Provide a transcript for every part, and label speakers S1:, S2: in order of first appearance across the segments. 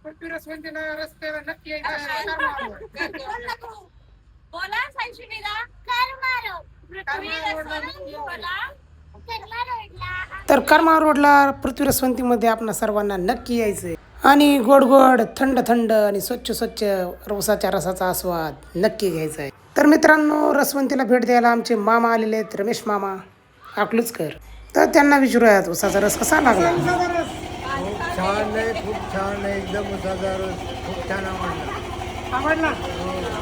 S1: पृथ्वी रसवंतीला रस्त्यावर नक्की यायचं
S2: बोला सायशुनीला कर मारो पृथ्वी रसवंतीला
S3: तर करमाळ रोडला पृथ्वी रसवंतीमध्ये आपणा सर्वांना नक्की यायचं आहे आणि गोड गोड थंड थंड आणि स्वच्छ स्वच्छ रसाच्या रसाचा आस्वाद नक्की घ्यायचा आहे. तर मित्रांनो, रसवंतीला भेट द्यायला आमचे मामा आलेले आहेत, रमेश मामा अकलूजकर. तर त्यांना विचारूयात उसाचा रस कसा लागला.
S4: खूप छान आहे, खूप छान आहे, एकदम उसाचा रस खूप छान आवडला.
S1: आवडला.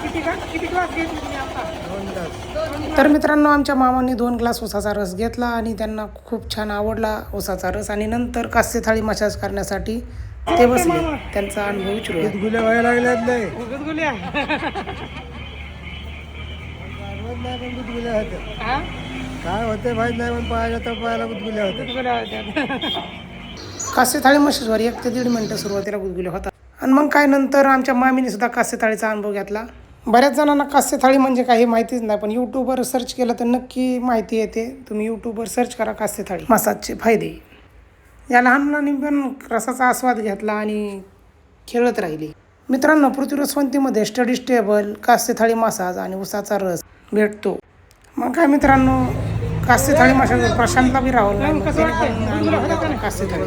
S1: किती ग्लास घेतली तुम्ही आता?
S4: 2 तास.
S3: तर मित्रांनो, आमच्या मामांनी 2 ग्लास उसाचा रस घेतला आणि त्यांना खूप छान आवडला उसाचा रस. आणि नंतर कास्य थाळी मसाज करण्यासाठी ते बसले. त्यांचा अनुभव विचारूया.
S4: गुदगुल्या व्हायला लागल्यात नाही
S1: गुदगुल्या.
S4: गुदगुल्या होत्या.
S1: हा?
S4: काय होते माहित नाही, पण पाहायला तर पाहायला गुदगुल्या होत्या.
S1: गुदगुल्या होत्या.
S3: कास्य थाळी मसाजवर 1 ते 1.5 मिनिटं सुरुवातीला गुदगुल्या होता. आणि मग काय नंतर आमच्या मामीने सुद्धा कास्य थाळीचा अनुभव घेतला. बऱ्याच जणांना कास्य थाळी म्हणजे काही माहितीच नाही, पण यूट्यूबवर सर्च केलं तर नक्की माहिती येते. तुम्ही यूट्यूबवर सर्च करा कास्य थाळी मसाजचे फायदे. या लहान मुलांनी पण रसाचा आस्वाद घेतला आणि खेळत राहिली. मित्रांनो, पृथ्वी रसवंतीमध्ये स्टडी स्टेबल, कास्य थाळी मसाज आणि उसाचा रस भेटतो. मग काय मित्रांनो, कास्य थाळी मसाज प्रशांतला बी राहुल नाही, मग त्याने पण अनुभव घेतला कास्य थाळी.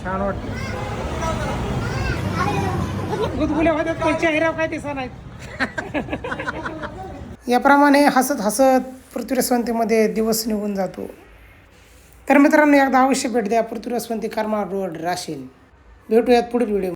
S4: छान वाटतं.
S1: गुदगुल्या होत्या पण चेहऱ्यावर काय दिसत नाही.
S3: याप्रमाणे हसत हसत पृथ्वी रसवंतीमध्ये दिवस निघून जातो. तर मित्रांनो, एकदा अवश्य भेट द्या पृथ्वी रसवंती करमाळ रोड राशीन. भेटूयात पुढील व्हिडिओ.